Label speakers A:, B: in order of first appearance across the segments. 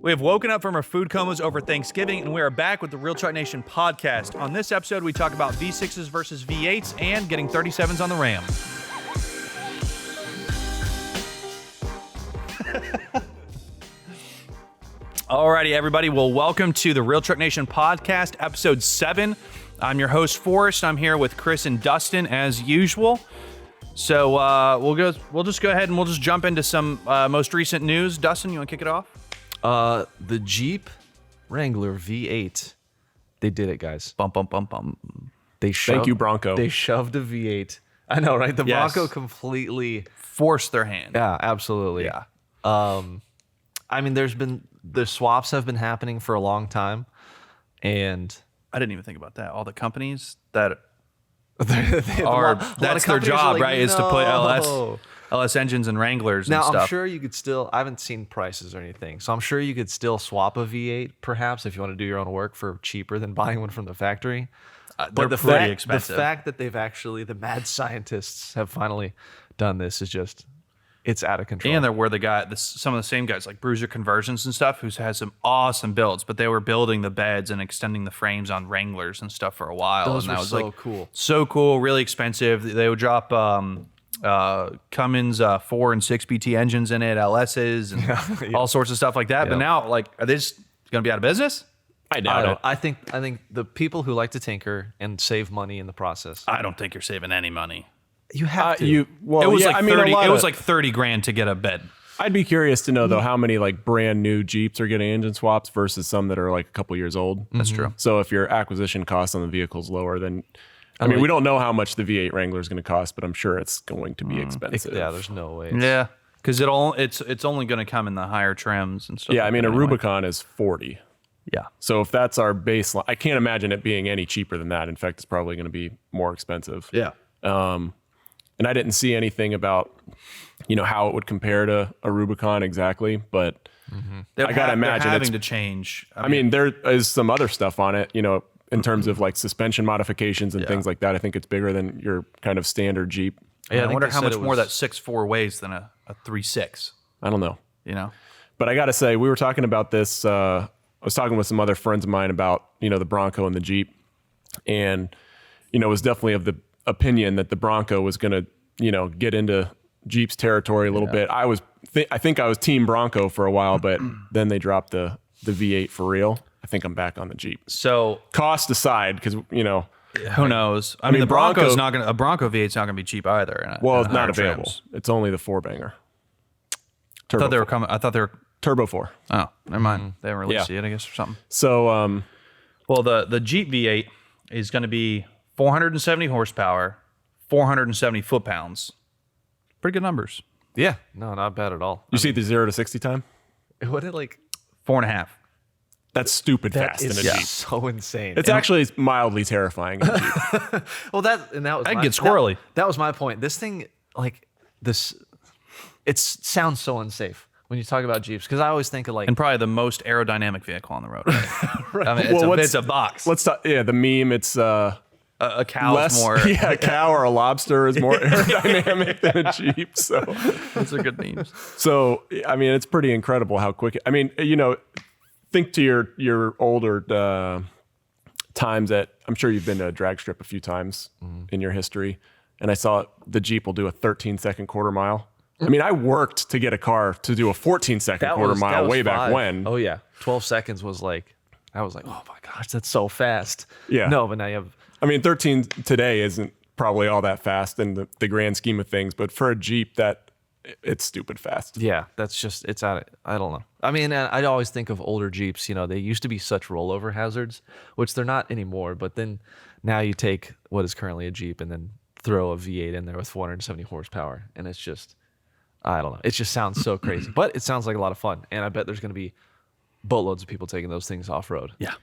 A: We have woken up from our food comas over Thanksgiving, and we are back with the RealTruck Nation Podcast. On this episode, we talk about V6s versus V8s and getting 37s on the Ram. Alrighty, everybody. Well, welcome to the RealTruck Nation Podcast, episode 7. I'm your host, Forrest. I'm here with Chris and Dustin, as usual. So we'll just go ahead and we'll just jump into some most recent news. Dustin, you want to kick it off?
B: The Jeep Wrangler V8. They did it, guys.
A: Bum, bum, bum, bum.
C: Thank you, Bronco.
B: They shoved a V8. I know, right? The
A: Yes.
B: Bronco completely
A: Forced their hand.
B: Yeah, absolutely.
A: Yeah.
B: I mean, the swaps have been happening for a long time, and
A: I didn't even think about that. All the companies that
B: that's
A: that's their job, right? Is to put LS engines and Wranglers
B: now,
A: and stuff.
B: I'm sure you could still, I haven't seen prices or anything, so I'm sure you could still swap a V8 perhaps if you want to do your own work for cheaper than buying one from the factory.
A: They're pretty expensive.
B: The fact that the mad scientists have finally done this is just, it's out of control.
A: And there were some of the same guys like Bruiser Conversions and stuff who has some awesome builds, but they were building the beds and extending the frames on Wranglers and stuff for a while.
B: Those
A: and
B: were
A: that was
B: so cool.
A: So cool, really expensive. They would drop Cummins 4 and 6 BT engines in it, LSs, and all sorts of stuff like that.
B: Yeah.
A: But now, like, are they just going to be out of business?
C: I doubt it.
B: I think the people who like to tinker and save money in the process.
A: I don't think you're saving any money.
B: You have to.
A: It was like 30 grand to get a bed.
C: I'd be curious to know though how many like brand new Jeeps are getting engine swaps versus some that are like a couple years old.
A: That's true.
C: So if your acquisition cost on the vehicle is lower, then we don't know how much the V8 Wrangler is going to cost, but I'm sure it's going to be expensive.
B: Yeah, there's no way.
A: Yeah, because it's only going to come in the higher trims and stuff.
C: Yeah,
A: like
C: I mean
A: that
C: a
A: anyway.
C: Rubicon is 40.
A: Yeah.
C: So if that's our baseline, I can't imagine it being any cheaper than that. In fact, it's probably going to be more expensive.
A: Yeah.
C: And I didn't see anything about, how it would compare to a Rubicon exactly, but I gotta imagine
A: they're having
C: it's
A: to change.
C: I mean, there is some other stuff on it, in terms of like suspension modifications and things like that. I think it's bigger than your kind of standard Jeep.
A: Yeah, I wonder how much more that 6.4 weighs than a 3.6.
C: I don't know.
A: But
C: I got to say, we were talking about this. I was talking with some other friends of mine about, the Bronco and the Jeep. And, was definitely of the opinion that the Bronco was going to, get into Jeep's territory a little bit. I think I was team Bronco for a while, but then they dropped the V8 for real. I think I'm back on the Jeep.
A: So
C: cost aside, because
A: who knows? I mean, the Bronco's not going to. A Bronco V8's not going to be cheap either.
C: It's not available. Trims. It's only the 4-banger.
A: I thought they were coming. I thought they were
C: Turbo 4.
A: Oh, never mind. They haven't released it yet, I guess, or something.
C: So,
A: well, the Jeep V8 is going to be 470 horsepower, 470 foot-pounds. Pretty good numbers.
B: Yeah, no, not bad at all.
C: You see the 0 to 60 time?
B: What did
A: 4.5.
C: That's stupid fast in a Jeep.
B: So insane.
C: It's actually mildly terrifying in a Jeep.
B: Well, that was
A: I'd get squirrely.
B: That was my point. This thing, it sounds so unsafe when you talk about Jeeps, because I always think of
A: and probably the most aerodynamic vehicle on the road. Right?
B: Right.
A: I mean, it's a box.
C: Let's talk. Yeah, the meme. It's
A: a cow's more.
C: Yeah, a cow or a lobster is more aerodynamic than a Jeep. So
A: those are good memes.
C: So I mean, it's pretty incredible how quick. I mean, think to your older times that I'm sure you've been to a drag strip a few times in your history, and I saw the Jeep will do a 13-second quarter mile. I mean, I worked to get a car to do a 14-second quarter mile way back when.
B: Oh yeah, 12 seconds was like, I was like, oh my gosh, that's so fast.
C: Yeah.
B: No, but now you have.
C: I mean, 13 today isn't probably all that fast in the grand scheme of things, but for a Jeep, it's stupid fast.
B: Yeah, that's just, it's out of, I don't know. I mean, I always think of older Jeeps, they used to be such rollover hazards, which they're not anymore. But then now you take what is currently a Jeep and then throw a V8 in there with 470 horsepower. And it's just, I don't know. It just sounds so crazy, but it sounds like a lot of fun. And I bet there's going to be boatloads of people taking those things off road.
A: Yeah.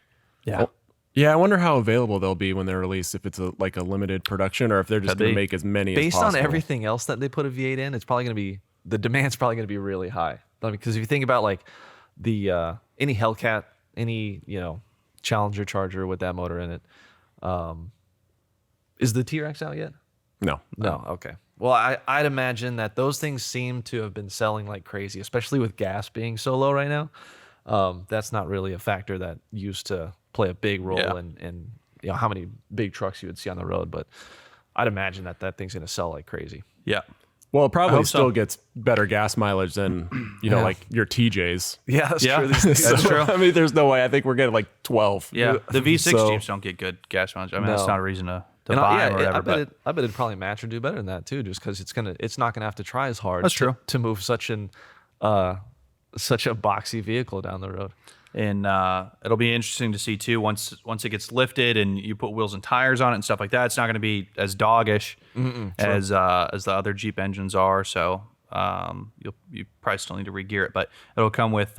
C: Well, yeah, I wonder how available they'll be when they're released, if it's a limited production or if they're just going to make as many as possible.
B: Based on everything else that they put a V8 in, it's probably going to be, the demand's probably going to be really high. I mean, because if you think about like the any Hellcat, any Challenger Charger with that motor in it, is the T-Rex out yet?
C: No.
B: Okay. Well, I'd imagine that those things seem to have been selling like crazy, especially with gas being so low right now. that's not really a factor that used to play a big role in how many big trucks you would see on the road. But I'd imagine that thing's going to sell like crazy.
A: Yeah.
C: Well, it probably still
A: so.
C: gets better gas mileage than, like your TJs.
B: Yeah, that's
A: Yeah.
B: true.
A: That's true.
C: I mean, there's no way. I think we're getting like 12.
A: Yeah. The V6
C: So-
A: Jeeps don't get good gas mileage. I mean,
B: No.
A: that's not a reason to
B: And
A: buy
B: yeah,
A: them or whatever.
B: I bet it'd probably match or do better than that too, just because it's not gonna have to try as hard.
A: That's true.
B: To move such a boxy vehicle down the road.
A: And it'll be interesting to see too once it gets lifted and you put wheels and tires on it and stuff like that. It's not going to be as doggish as the other Jeep engines are. So you probably still need to regear it, but it'll come with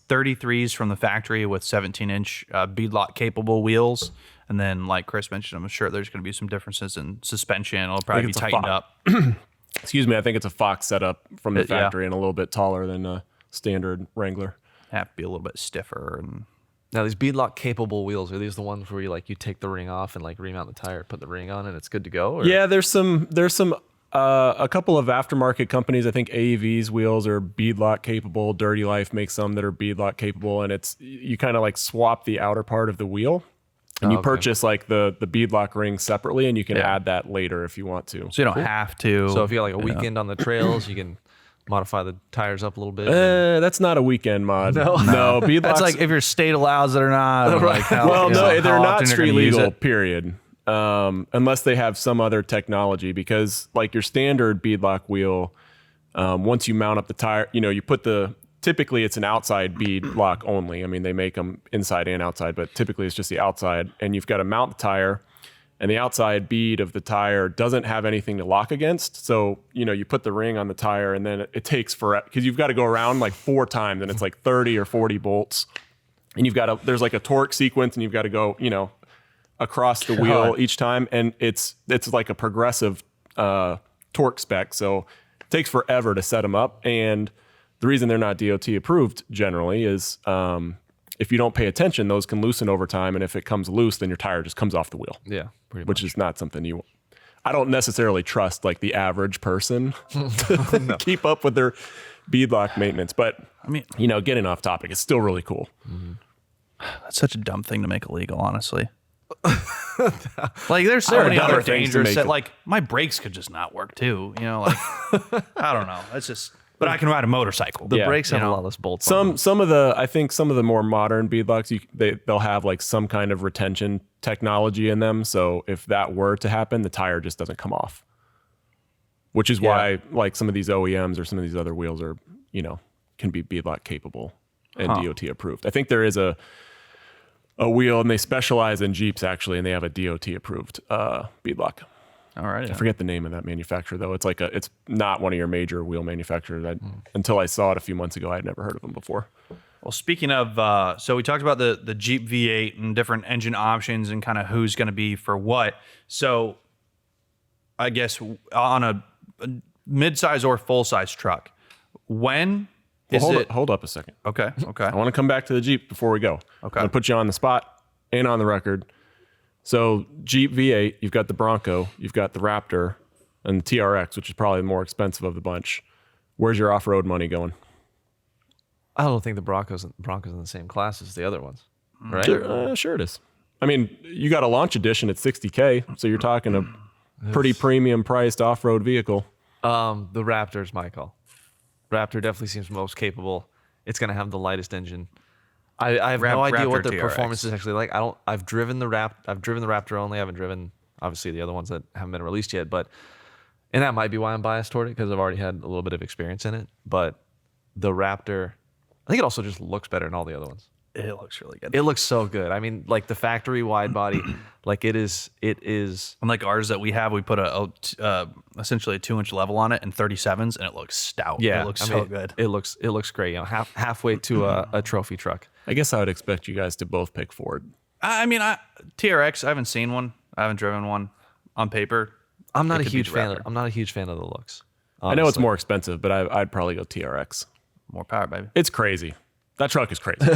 A: 33s from the factory with 17-inch beadlock capable wheels. And then, like Chris mentioned, I'm sure there's going to be some differences in suspension. It'll probably be
C: it's a
A: tightened up.
C: Excuse me. I think it's a Fox setup from the
A: Yeah.
C: factory and a little bit taller than a standard Wrangler.
A: Have to be a little bit stiffer. And
B: Now these beadlock capable wheels, are these the ones where you take the ring off and remount the tire, put the ring on, and it's good to go? Or?
C: Yeah, there's some a couple of aftermarket companies. I think AEV's wheels are beadlock capable. Dirty Life makes some that are beadlock capable, and it's you kind of swap the outer part of the wheel, and you purchase the beadlock ring separately, and you can add that later if you want to.
A: so you don't have to.
B: So if you got a weekend on the trails, you can modify the tires up a little bit.
C: That's not a weekend mod. No, beadlocks.
A: That's like if your state allows it or not. Or like how,
C: Well,
A: you know,
C: no, they're
A: how
C: not
A: often you're
C: street
A: gonna use
C: legal,
A: it.
C: period. Unless they have some other technology, because your standard beadlock wheel, once you mount up the tire, you put typically it's an outside bead lock only. I mean, they make them inside and outside, but typically it's just the outside, and you've got to mount the tire, and the outside bead of the tire doesn't have anything to lock against. So, you put the ring on the tire, and then it takes forever because you've got to go around 4 times, and it's 30 or 40 bolts, and there's a torque sequence, and you've got to go, across the wheel each time, and it's like a progressive torque spec, so it takes forever to set them up. And the reason they're not DOT approved generally is if you don't pay attention, those can loosen over time, and if it comes loose, then your tire just comes off the wheel.
B: Yeah, pretty much.
C: Which is not something I don't necessarily trust the average person to keep up with their beadlock maintenance. But
A: I mean,
C: getting off topic, it's still really cool.
A: that's such a dumb thing to make illegal, honestly. There's so
C: There are
A: many
C: dumber
A: other
C: things to
A: dangers
C: make
A: that my brakes could just not work too. I don't know. It's just, but I can ride a motorcycle.
B: The
C: Yeah,
B: brakes have a lot less bolts. on
C: Some of the more modern beadlocks, they'll have some kind of retention technology in them. So if that were to happen, the tire just doesn't come off. Which is why some of these OEMs or some of these other wheels are can be beadlock capable and DOT approved. I think there is a wheel, and they specialize in Jeeps actually, and they have a DOT approved beadlock.
A: All right.
C: I forget the name of that manufacturer though. It's it's not one of your major wheel manufacturers. Until I saw it a few months ago, I had never heard of them before.
A: Well, speaking of, so we talked about the Jeep V8 and different engine options and kind of who's going to be for what. So I guess on a mid-size or full-size truck, when is it?
C: Hold up a second.
A: Okay.
C: I want to come back to the Jeep before we go.
A: Okay.
C: I'm going to put you on the spot and on the record. So Jeep V8, you've got the Bronco, you've got the Raptor, and the TRX, which is probably the more expensive of the bunch. Where's your off-road money going?
B: I don't think the Broncos in the same class as the other ones, right?
C: Sure it is. I mean, you got a launch edition at $60K, so you're talking a pretty premium priced off-road vehicle.
B: The Raptor's my call. Raptor definitely seems most capable. It's going to have the lightest engine. I have no idea what their
A: TRX.
B: performance is actually like. I've driven the Raptor only. I haven't driven obviously the other ones that haven't been released yet, and that might be why I'm biased toward it because I've already had a little bit of experience in it. But the Raptor, I think it also just looks better than all the other ones.
A: It looks really good.
B: It looks so good. I mean, the factory wide body, it is.
A: Unlike ours that we have, we put essentially a 2-inch level on it and 37s, and it looks stout.
B: Yeah,
A: It looks so good.
B: It looks great. Halfway to a trophy truck.
C: I guess I would expect you guys to both pick Ford.
A: I mean, TRX, I haven't seen one. I haven't driven one on paper.
B: I'm not
A: It
B: a
A: could be
B: huge
A: the
B: fan.
A: Raptor.
B: I'm not a huge fan of the looks.
C: I know it's
B: honestly.
C: more expensive, but I'd probably go TRX.
A: More power, baby.
C: It's crazy. That truck is crazy.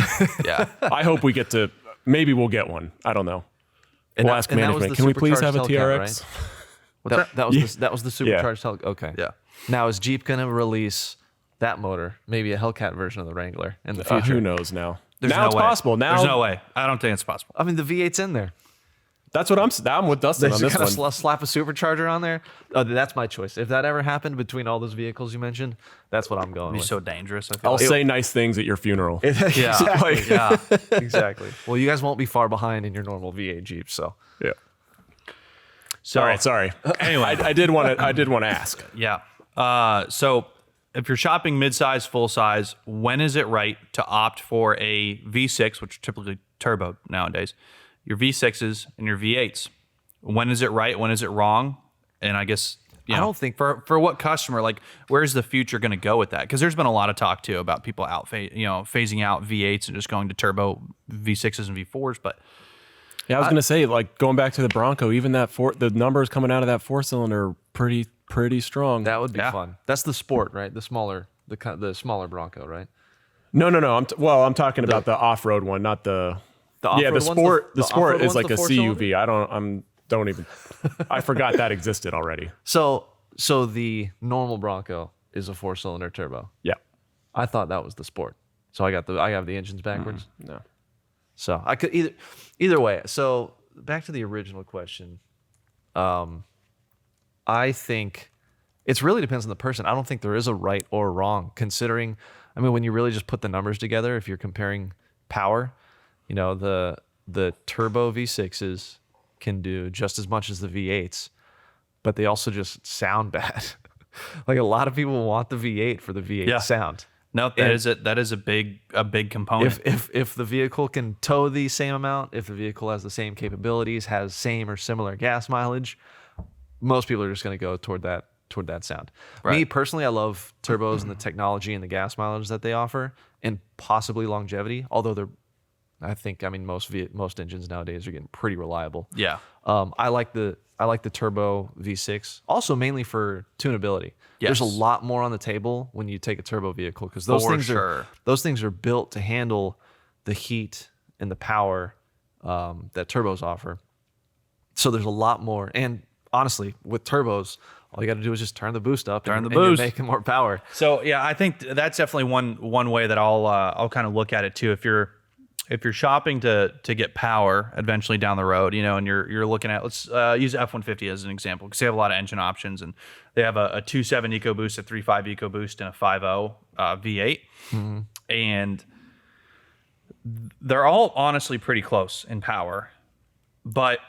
A: Yeah.
C: I hope we get to, maybe we'll get one. I don't know.
B: And
C: We'll
B: that-
C: ask
B: and that was
C: management.
B: the
C: Can we please have a
B: supercharged
C: TRX?
B: Hellcat, right? That was the supercharged Hellcat. Okay.
A: Yeah.
B: Now is Jeep gonna release that motor, maybe a Hellcat version of the Wrangler in the future.
C: Who knows now?
A: There's
C: now
A: no
C: it's
A: way.
C: possible. Now
A: There's no way. I don't think it's possible.
B: I mean, the V8's in there.
C: That's what I'm with Dustin on
B: They're
C: this
B: gonna
C: one.
B: slap a supercharger on there. That's my choice. If that ever happened between all those vehicles you mentioned, that's what I'm going
A: It'd be
B: with.
A: so dangerous. I feel
C: I'll
A: like.
C: say nice things at your funeral.
A: Yeah.
B: Exactly.
A: Yeah.
B: Exactly. Well, you guys won't be far behind in your normal V8 Jeep, so.
C: Yeah.
A: So,
C: All right. Sorry. Anyway, I did want to ask.
A: Yeah. So if you're shopping midsize, full size, when is it right to opt for a V6, which are typically turbo nowadays, your V6s and your V8s? When is it right? When is it wrong? And I guess
B: I don't think-
A: for what customer, like where's the future going to go with that? Because there's been a lot of talk too about people phasing out V8s and just going to turbo V6s and V4s. But
C: Yeah, I was gonna say, like, going back to the Bronco, even the numbers coming out of that 4-cylinder are pretty strong.
B: That would be
A: Yeah.
B: fun. That's the Sport, right? The smaller Bronco, right?
C: No. I'm talking about the off-road one, not the.
B: The
C: Yeah, the
B: off-road one's
C: Sport.
B: the
C: The Sport
B: off-road
C: is
B: one's
C: like
B: the
C: a
B: four-cylinder?
C: CUV. Don't even. I forgot that existed already.
B: So the normal Bronco is a 4-cylinder turbo.
C: Yeah.
B: I thought that was the Sport. So I have the engines backwards.
C: No.
B: So I could either way. So back to the original question. I think it really depends on the person. I don't think there is a right or wrong, considering, I mean, when you really just put the numbers together, if you're comparing power, the turbo V6s can do just as much as the V8s, but they also just sound bad. Like a lot of people want the V8 for the V8
A: Yeah.
B: sound.
A: no, that is a big component.
B: If the vehicle can tow the same amount, if the vehicle has the same capabilities, has same or similar gas mileage, most people are just going to go toward that sound.
A: Right.
B: Me personally, I love turbos and the technology and the gas mileage that they offer, and possibly longevity. Although most engines nowadays are getting pretty reliable.
A: Yeah.
B: I like the turbo V6, also mainly for tunability.
A: Yes.
B: There's a lot more on the table when you take a turbo vehicle, because those things are built to handle the heat and the power that turbos offer. So there's a lot more. And honestly, with turbos, all you got to do is just turn the boost up and you're making more power.
A: So yeah, I think that's definitely one way that I'll kind of look at it too. If you're shopping to get power eventually down the road, and you're looking at, let's use F-150 as an example, because they have a lot of engine options, and they have a 2.7 EcoBoost, a 3.5 EcoBoost, and a 5.0 V8, and they're all honestly pretty close in power, but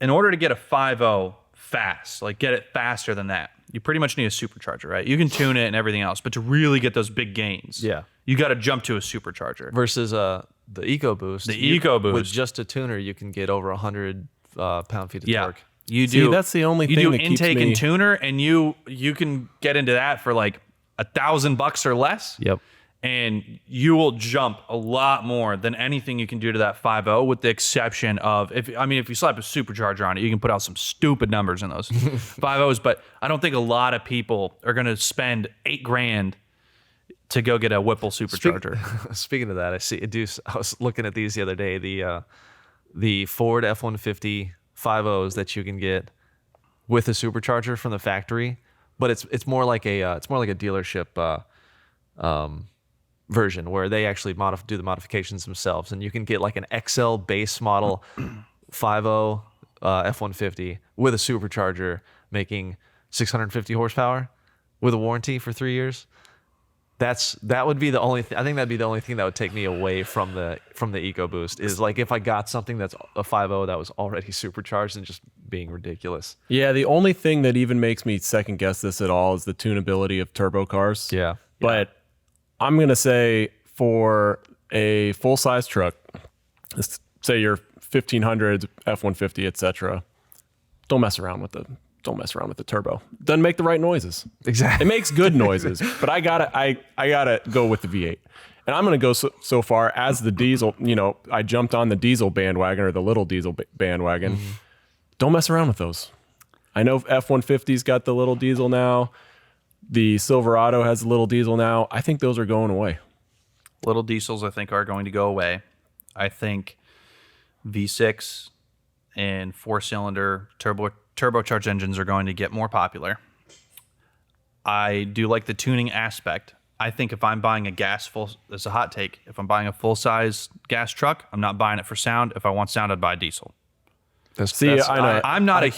A: in order to get a 5.0 fast, like get it faster than that, you pretty much need a supercharger, right? You can tune it and everything else, but to really get those big gains,
B: Yeah.
A: you got to jump to a supercharger.
B: Versus the EcoBoost.
A: EcoBoost.
B: With just a tuner, you can get over 100 pound-feet of torque.
A: You
C: See,
A: do.
C: that's the only
A: you
C: thing
A: do
C: that keeps
A: intake
C: me-
A: and tuner, and you can get into that for like $1,000 or less.
B: Yep.
A: And you will jump a lot more than anything you can do to that 5.0, with the exception of if you slap a supercharger on it, you can put out some stupid numbers in those 5.0s. But I don't think a lot of people are going to spend $8,000 to go get a Whipple supercharger.
B: Speaking of that, I was looking at these the other day. The Ford F-150 5.0s that you can get with a supercharger from the factory, but it's more like a dealership version where they actually do the modifications themselves, and you can get like an XL base model 5.0 F-150 with a supercharger making 650 horsepower with a warranty for 3 years. That would be the only I think that'd be the only thing that would take me away from the EcoBoost, is like if I got something that's a 5.0 that was already supercharged and just being ridiculous.
C: Yeah, the only thing that even makes me second guess this at all is the tunability of turbo cars.
B: Yeah.
C: But I'm going to say for a full-size truck, let's say your 1500s, F-150, etc., don't mess around with the turbo. Doesn't make the right noises.
B: Exactly.
C: It makes good noises, but I gotta go with the V8. And I'm gonna go so far as the diesel. I jumped on the diesel bandwagon, or the little diesel bandwagon. Mm-hmm. Don't mess around with those. I know F-150's got the little diesel now. The Silverado has a little diesel now. I think those are going away.
A: Little diesels, I think, are going to go away. I think V6 and 4-cylinder turbocharged engines are going to get more popular. I do like the tuning aspect. I think if I'm buying that's a hot take. If I'm buying a full-size gas truck, I'm not buying it for sound. If I want sound, I'd buy a diesel. I'm not a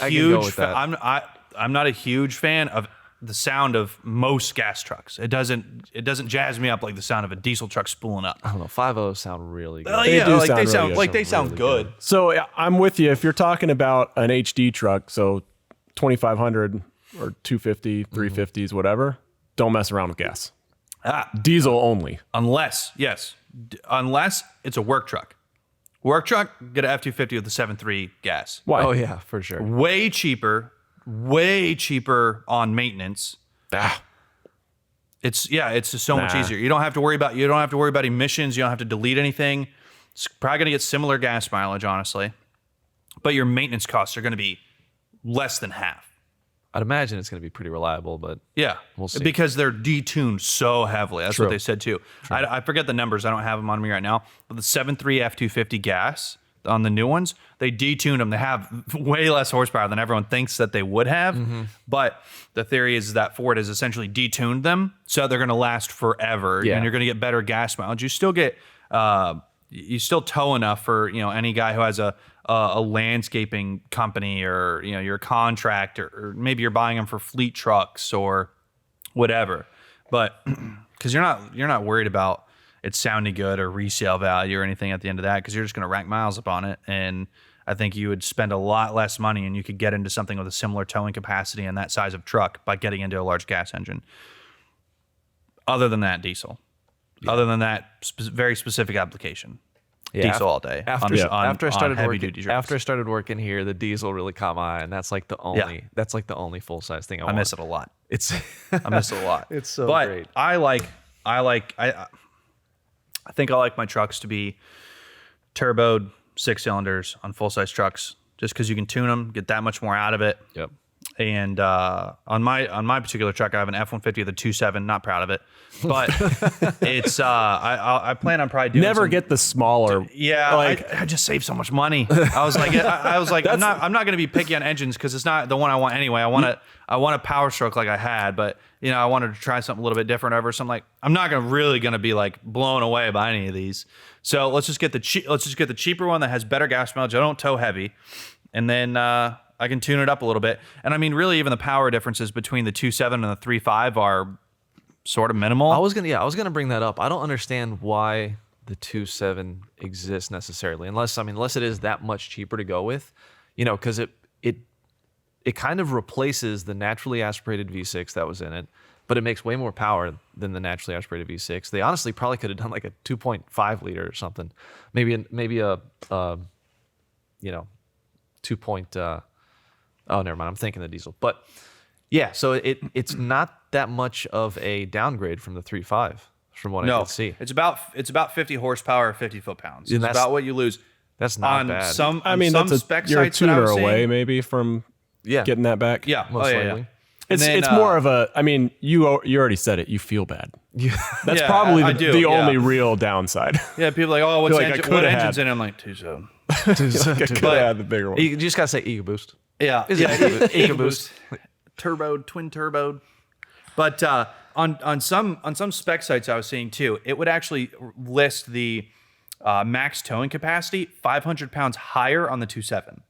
A: huge fan of the sound of most gas trucks. It doesn't jazz me up like the sound of a diesel truck spooling up.
B: I don't know. 5.0 sound really good.
A: They sound good.
C: So yeah, I'm with you. If you're talking about an HD truck, so 2500 or 250, 350s, whatever, don't mess around with gas. Diesel only.
A: Unless it's a work truck. Work truck, get an F-250 with the 7.3 gas.
C: Why?
B: Oh yeah, for sure.
A: Way cheaper on maintenance. It's just so much easier. You don't have to worry about emissions. You don't have to delete anything. It's probably going to get similar gas mileage, honestly, but your maintenance costs are going to be less than half.
B: I'd imagine it's going to be pretty reliable, but
A: yeah,
B: we'll see.
A: Because they're detuned so heavily. That's what they said too. I forget the numbers. I don't have them on me right now. But the 7.3 F-250 gas on the new ones, they detuned them. They have way less horsepower than everyone thinks that they would have. But the theory is that Ford has essentially detuned them, so they're going to last forever, and you're going to get better gas mileage. You still get you still tow enough for any guy who has a landscaping company, or you're a contractor, or maybe you're buying them for fleet trucks or whatever. But because you're not worried about it sounding good or resale value or anything at the end of that, because you're just going to rack miles up on it. And I think you would spend a lot less money and you could get into something with a similar towing capacity and that size of truck by getting into a large gas engine. Other than that, diesel. Yeah. Other than that, very specific application. Yeah, diesel all day.
B: After I started working here, the diesel really caught my eye, and that's like the only full size thing I want.
A: miss it a lot.
B: I miss it a lot.
A: It's so great. I think I like my trucks to be turboed 6 cylinders on full size trucks, just because you can tune them, get that much more out of it.
B: Yep.
A: And on my particular truck, I have an F-150 with a 2.7. Not proud of it, but it's I plan on probably doing.
C: Never get the smaller.
A: Yeah, I just save so much money. I was like, I'm not going to be picky on engines because it's not the one I want anyway. I want a Power Stroke like I had, but I wanted to try something a little bit different over. So I'm like, I'm not really going to be like blown away by any of these. So let's just get the cheaper one that has better gas mileage. I don't tow heavy, and then I can tune it up a little bit. And I mean, really, even the power differences between the 2.7 and the 3.5 are sort of minimal.
B: I was gonna bring that up. I don't understand why the 2.7 exists necessarily, unless it is that much cheaper to go with, because it kind of replaces the naturally aspirated V6 that was in it, but it makes way more power than the naturally aspirated V6. They honestly probably could have done like a 2.5 liter or something, maybe a 2. Oh, never mind. I'm thinking the diesel. But yeah, so it's not that much of a downgrade from the 3.5 from what I can see.
A: It's about 50 horsepower, 50 foot-pounds. It's about what you lose.
B: That's not bad.
C: You're a tuner away maybe from getting that back.
A: Yeah,
B: most likely.
C: It's more of a. I mean, you already said it. You feel bad. That's probably the only real downside.
A: Yeah, people are like, what engine's in it? I'm like 2.7.
C: I could have had the bigger one.
B: You just gotta say EcoBoost.
A: Yeah, EcoBoost, turboed, twin turboed. But on some spec sites I was seeing too, it would actually list the max towing capacity 500 pounds higher on the 2.7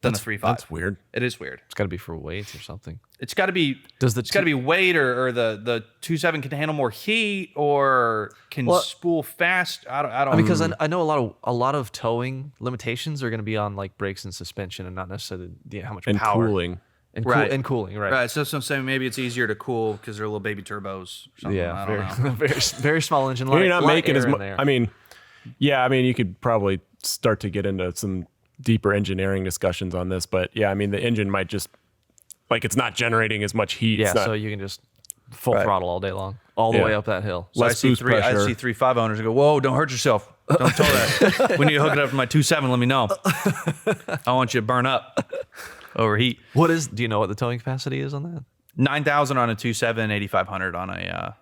A: than the 3.5.
C: That's weird.
A: It is weird.
B: It's got to be for weights or something.
A: It's got to be. It's got to be weight, or the 2.7 can handle more heat, or can spool fast. I don't.
B: Because I know a lot of towing limitations are going to be on like brakes and suspension, and not necessarily how much
C: and
B: power.
C: Cooling.
B: And cooling, right?
A: Right. So I'm saying maybe it's easier to cool because they're little baby turbos. Or something.
B: Yeah,
A: I don't know.
B: very small engine.
C: You're not making as much. I mean, you could probably start to get into some deeper engineering discussions on this, but yeah, I mean, the engine might just it's not generating as much heat.
B: Yeah, so you can just full throttle all day long, all the way up that hill.
A: So
C: Less boost pressure.
A: I see 3.5 owners and go, whoa, don't hurt yourself. Don't tow that. We need to hook it up to my 2.7. Let me know. I want you to burn up, overheat.
B: Do you know what the towing capacity is on that?
A: 9,000 on a 2.7, 8,500 on a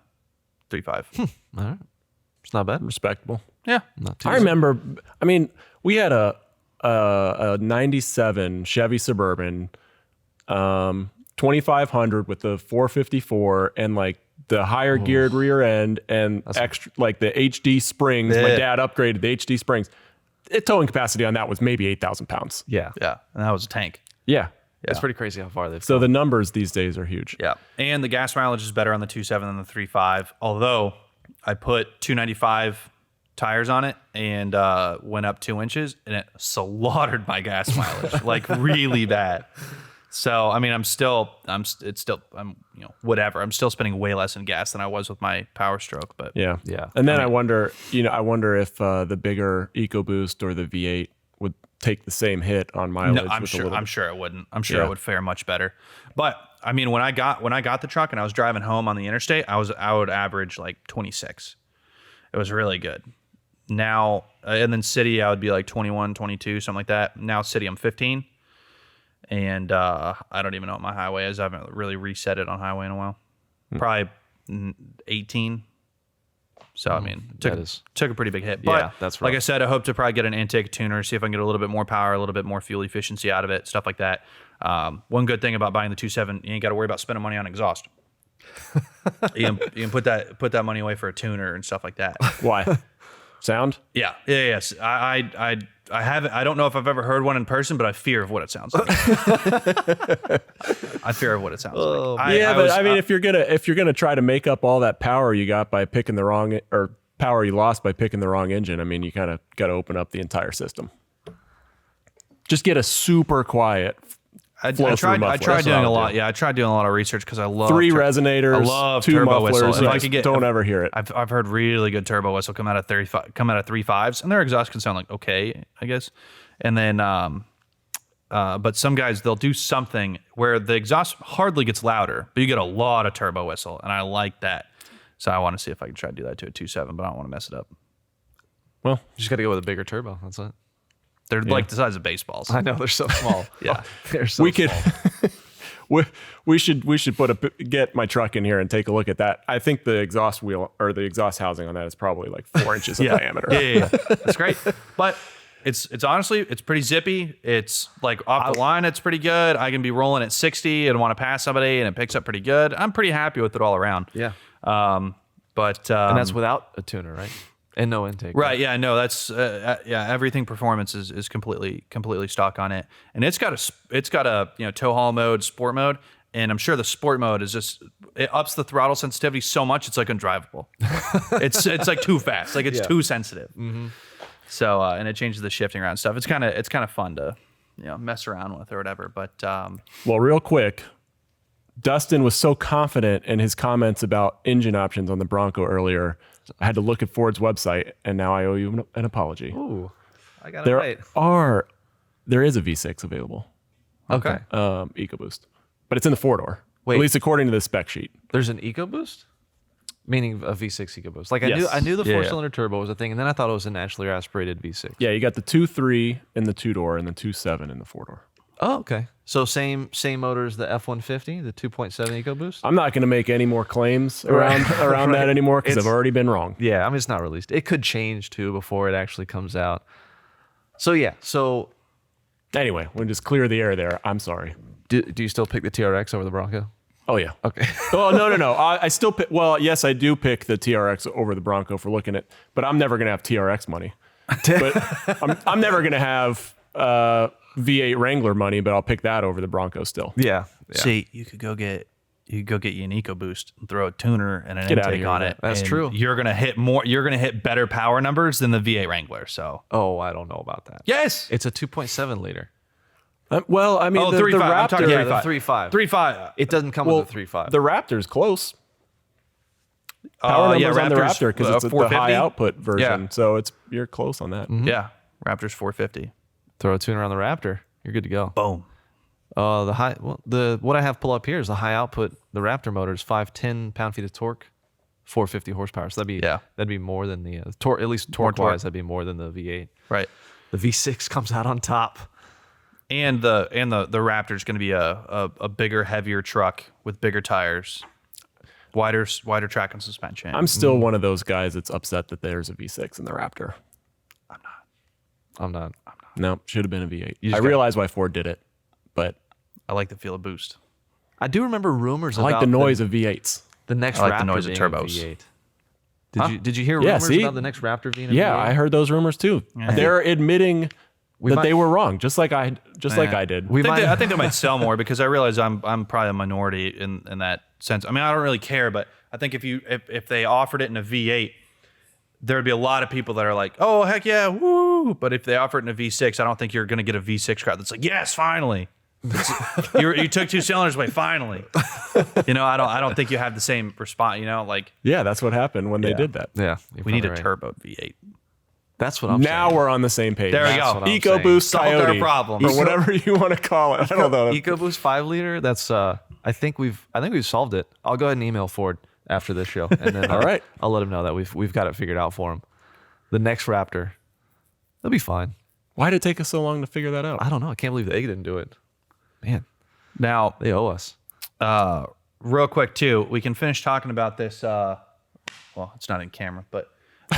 A: 3.5.
B: All right, it's not bad.
C: Respectable.
A: Yeah,
B: not too.
C: I remember. I mean, we had a '97 Chevy Suburban. 2500 with the 454 and like the higher geared rear end and extra like the HD springs. My dad upgraded the HD springs. The towing capacity on that was maybe 8,000 pounds.
B: Yeah.
A: Yeah. And that was a tank.
C: Yeah.
B: It's pretty crazy how far they've
C: So
B: gone.
C: the numbers these days are huge.
A: Yeah. And the gas mileage is better on the 2.7 than the 3.5. Although I put 295 tires on it and went up 2 inches and it slaughtered my gas mileage like really bad. So, I mean, whatever. I'm still spending way less in gas than I was with my Power Stroke, but
C: Yeah.
B: Yeah.
C: And then I wonder if the bigger EcoBoost or the V8 would take the same hit on mileage.
A: no, I'm sure it wouldn't. I'm sure
C: Yeah.
A: it would fare much better. But I mean, when I got the truck and I was driving home on the interstate, I would average like 26. It was really good. Now, and then city, I would be like 21, 22, something like that. Now city, I'm 15. And I don't even know what my highway is. I haven't really reset it on highway in a while. Probably 18. So, I mean, took a pretty big hit. But
B: Yeah, that's rough.
A: like I said, I hope to probably get an intake tuner, see if I can get a little bit more power, a little bit more fuel efficiency out of it, stuff like that. One good thing about buying the 2.7, you ain't got to worry about spending money on exhaust. you can put that money away for a tuner and stuff like that.
C: Why? Sound?
A: Yes. I don't know if I've ever heard one in person, but I fear of what it sounds like. I fear of what it sounds like.
C: I mean, if you're gonna try to make up all that power you got by picking the wrong or power you lost by picking the wrong engine, I mean, you kind of got to open up the entire system. Just get a super quiet.
A: I tried doing a lot. Yeah, I tried doing a lot of research because I love
C: 3 resonators,
A: I love
C: 2
A: turbo
C: mufflers.
A: whistle. If I
C: Just
A: could get,
C: don't ever hear it.
A: I've heard really good turbo whistle come out of 3.5s, and their exhaust can sound like okay, I guess. And then, but some guys they'll do something where the exhaust hardly gets louder, but you get a lot of turbo whistle, and I like that. So I want to see if I can try to do that to a 2.7, but I don't want to mess it up.
C: Well,
B: You just got to go with a bigger turbo. That's it.
A: They're like the size of baseballs.
B: I know they're so small.
A: Yeah.
B: They're so
C: we could.
B: small.
C: we should get my truck in here and take a look at that. I think the exhaust wheel or the exhaust housing on that is probably like 4 inches in diameter.
A: Yeah. That's great. But it's honestly, it's pretty zippy. It's like off the line, it's pretty good. I can be rolling at 60 and want to pass somebody and it picks up pretty good. I'm pretty happy with it all around.
B: Yeah.
A: But
B: And that's without a tuner, right? And no intake.
A: right. Yeah, no, that's everything performance is completely stock on it. And it's got a tow haul mode, sport mode. And I'm sure the sport mode is it ups the throttle sensitivity so much it's like undrivable. it's like too fast, like it's too sensitive. Mm-hmm. So and it changes the shifting around stuff. It's kind of fun to mess around with or whatever. But
C: Well, real quick, Dustin was so confident in his comments about engine options on the Bronco earlier. I had to look at Ford's website, and now I owe you an apology.
B: Ooh, I got it right.
C: There is a V6 available,
B: Okay.
C: EcoBoost, but it's in the 4-door.
B: Wait.
C: At least according to the spec sheet.
B: There's an EcoBoost? Meaning a V6 EcoBoost. Like
C: Yes.
B: I knew the
A: Yeah,
B: 4-cylinder turbo was a thing, and then I thought it was a naturally aspirated V6.
C: Yeah, you got the 2.3 in the 2-door and the 2.7 in the 4-door.
B: Oh, okay. So same motor as the F-150, the 2.7 EcoBoost?
C: I'm not going to make any more claims around that anymore because I've already been wrong.
B: Yeah, I mean, it's not released. It could change, too, before it actually comes out. So, yeah. So,
C: Anyway, we'll just clear the air there. I'm sorry.
B: do you still pick the TRX over the Bronco?
C: Oh, yeah.
B: Okay.
C: Oh, no. I still pick, well, yes, I do pick the TRX over the Bronco for looking at, but I'm never going to have TRX money. But I'm never going to have V8 Wrangler money, but I'll pick that over the Bronco still.
B: Yeah.
A: see, you could go get you an EcoBoost and throw a tuner and an
C: Get outta
A: intake
C: here
A: on
C: with
A: it.
B: that. That's
A: and
B: true.
A: You're gonna hit more. You're gonna hit better power numbers than the V8 Wrangler. So
B: Oh, I don't know about that.
A: yes,
B: It's a 2.7 liter.
C: Well, I mean, the
A: 3.5. I'm talking
C: Raptor,
B: Yeah,
A: 3.5.
B: the 3.5.
A: 3.5.
B: It doesn't come with the 3.5.
C: the Raptor's close. Power numbers on the
A: Raptor's,
C: Raptor because it's the
A: 450.
C: high output version.
A: Yeah.
C: So you're close on that.
A: Yeah, Raptor's 450.
B: Throw a tuner on the Raptor. You're good to go.
A: Boom.
B: What I have pull up here is the high output. The Raptor motor is 510 pound-feet of torque, 450 horsepower. So that'd be more than the torque. At least torque-wise, that'd be more than the V8.
A: Right.
B: The V6 comes out on top.
A: And the Raptor's going to be a bigger, heavier truck with bigger tires, wider track and suspension.
C: I'm still one of those guys that's upset that there's a V6 in the Raptor.
B: I'm not.
C: No, should have been a V8.
B: just
C: I
B: got-
C: realize why Ford did it, but
A: I like the feel of boost.
B: I do remember rumors
C: I
B: about
C: like the noise of V8s.
B: the next
A: I like
B: Raptor
A: the noise of
B: being a
A: turbos.
B: V8. Did you hear
C: Yeah,
B: rumors
C: see?
B: about the next Raptor being a
C: Yeah,
B: V8?
C: I heard those rumors too. They're admitting that they were wrong, just like I did.
A: I think they might sell more because I realize I'm probably a minority in that sense. I mean, I don't really care, but I think if they offered it in a V8, there would be a lot of people that are like, oh, heck yeah, woo. But if they offer it in a V6, I don't think you're going to get a V6 crowd that's like, yes, finally. You took 2 cylinders away, finally. I don't think you have the same response, like.
C: Yeah, that's what happened when they did that.
B: Yeah.
A: We need a turboed V8.
B: That's what I'm
C: Now
B: saying.
C: we're on the same page.
A: There we
B: That's
A: go.
B: what I'm
C: EcoBoost
A: Solved our
C: Coyote,
A: problem.
C: or whatever you want to call it. I don't know.
B: EcoBoost 5 liter. That's I think we've solved it. I'll go ahead and email Ford after this show, and then
C: All right.
B: I'll let him know that we've got it figured out for him. The next Raptor, they'll be fine.
C: Why did it take us so long to figure that out?
B: I don't know. I can't believe they didn't do it. Man,
A: Now,
B: they owe us.
A: real quick too, we can finish talking about this. Well, it's not in camera, but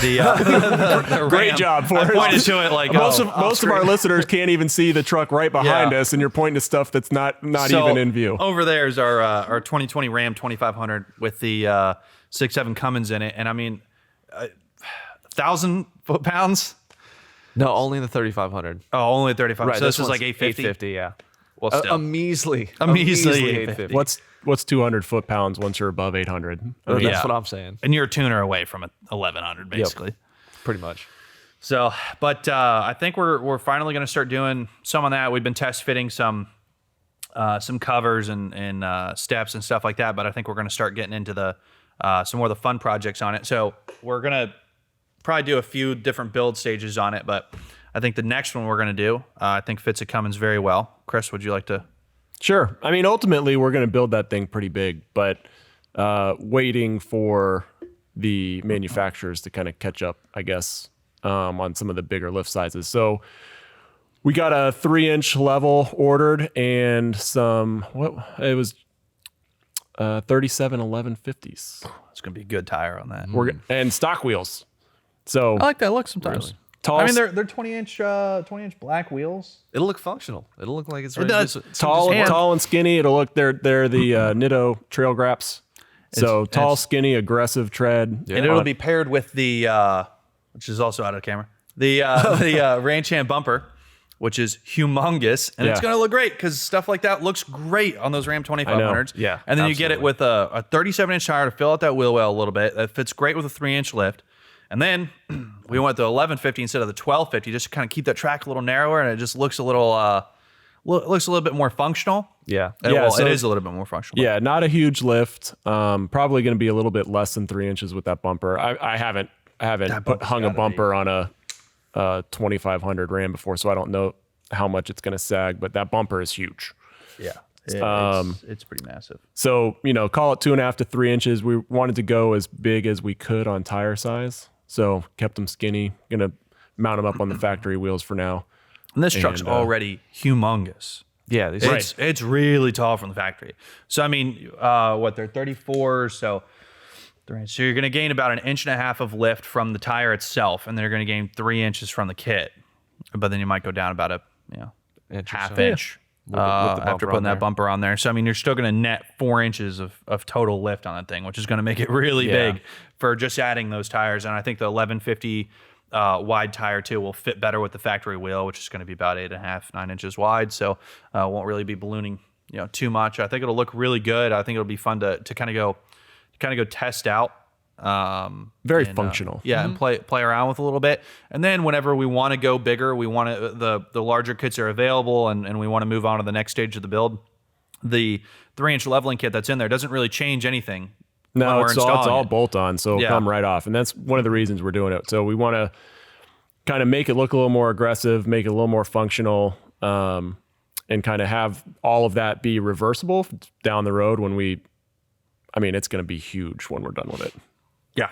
A: the
C: Great
A: Ram.
C: job,
A: I
C: Forrest.
A: pointed to it like
C: most of our listeners can't even see the truck right behind
A: Yeah.
C: us, and you're pointing to stuff that's not
A: So,
C: even in view.
A: Over there is our 2020 Ram 2500 with the 6.7 Cummins in it, and I mean, 1,000 foot-pounds.
B: No, only the 3500.
A: Oh, only 35.
B: Right,
A: So this is
B: one's
A: like 850.
B: 850, yeah.
A: Well, still.
B: A measly
A: A measly
B: 850.
C: What's 200 foot-pounds once you're above 800? I mean,
A: Yeah.
B: That's what I'm saying.
A: And you're a tuner away from 1,100, basically.
B: Pretty much.
A: So, but I think we're finally going to start doing some on that. We've been test fitting some covers and steps and stuff like that. But I think we're going to start getting into the some more of the fun projects on it. So we're going to probably do a few different build stages on it. But I think the next one we're going to do, I think fits a Cummins very well. Chris, would you like to?
C: Sure. I mean, ultimately, we're going to build that thing pretty big, but waiting for the manufacturers to kind of catch up, I guess, on some of the bigger lift sizes. So we got a 3-inch level ordered and some, 37 1150s.
A: It's going to be a good tire on that.
C: And stock wheels. So
A: I like that look sometimes.
C: tall,
A: I mean, they're 20-inch black wheels.
B: It'll look functional. It'll look like it's
A: It
B: ready
A: does.
B: to do
C: tall and skinny. It'll look, they're the Nitto trail graps. So tall, skinny, aggressive tread.
A: And it'll be paired with the, which is also out of camera, the Ranch Hand bumper, which is humongous. And it's
C: Yeah.
A: going to look great because stuff like that looks great on those Ram 2500s.
B: Yeah,
A: And then you get it with a 37-inch tire to fill out that wheel well a little bit. That fits great with a 3-inch lift. And then we went to 1150 instead of the 1250 just to kind of keep that track a little narrower, and it just looks a little bit more functional.
B: Yeah.
C: So-
A: it is a little bit more functional.
C: Yeah, not a huge lift. Probably going to be a little bit less than 3 inches with that bumper. I haven't hung a bumper on a 2500 Ram before, so I don't know how much it's going to sag. But that bumper is huge.
A: Yeah. It's pretty massive.
C: So call it 2.5 to 3 inches. We wanted to go as big as we could on tire size, so kept them skinny. Going to mount them up on the factory wheels for now.
A: And this truck's already humongous.
B: Yeah.
A: It's really tall from the factory. So I mean, they're 34, so you're going to gain about 1.5 inches of lift from the tire itself, and then you're going to gain 3 inches from the kit. But then you might go down about a
B: Inch or
A: half
B: so.
A: inch
B: With the bumper
A: after
B: on
A: putting
B: there.
A: that bumper on there. So I mean, you're still going to net 4 inches of total lift on that thing, which is going to make it really
B: Yeah.
A: big for just adding those tires. And I think the 1150 wide tire too will fit better with the factory wheel, which is going to be about 8.5, 9 inches wide. So won't really be ballooning too much. I think it'll look really good. I think it'll be fun to kind of go test out.
C: Very functional.
A: And play around with a little bit. And then whenever we want to go bigger, we want to the larger kits are available, and we want to move on to the next stage of the build. The 3-inch leveling kit that's in there doesn't really change anything.
C: No,
A: when we're
C: it's
A: installing
C: all
A: it.
C: bolt-on, so it'll come right off. And that's one of the reasons we're doing it. So we want to kind of make it look a little more aggressive, make it a little more functional, and kind of have all of that be reversible down the road it's going to be huge when we're done with it.
A: Yeah.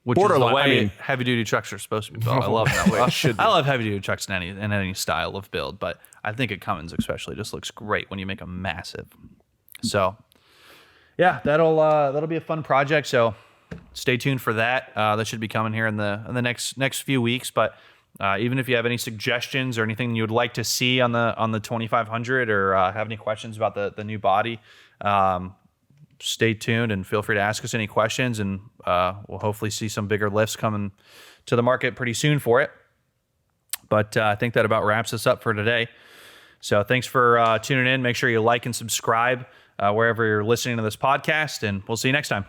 A: Which
C: Borderline,
A: is the way
C: I mean-
A: heavy-duty trucks are supposed to be built. I love that way. I love heavy-duty trucks in any style of build, but I think a Cummins especially just looks great when you make them massive. So, yeah, that'll be a fun project. So, stay tuned for that. That should be coming here in the next few weeks. But Even if you have any suggestions or anything you would like to see on the 2500, or have any questions about the new body, stay tuned and feel free to ask us any questions, and we'll hopefully see some bigger lifts coming to the market pretty soon for it. But I think that about wraps us up for today. So thanks for tuning in. Make sure you like and subscribe wherever you're listening to this podcast, and we'll see you next time.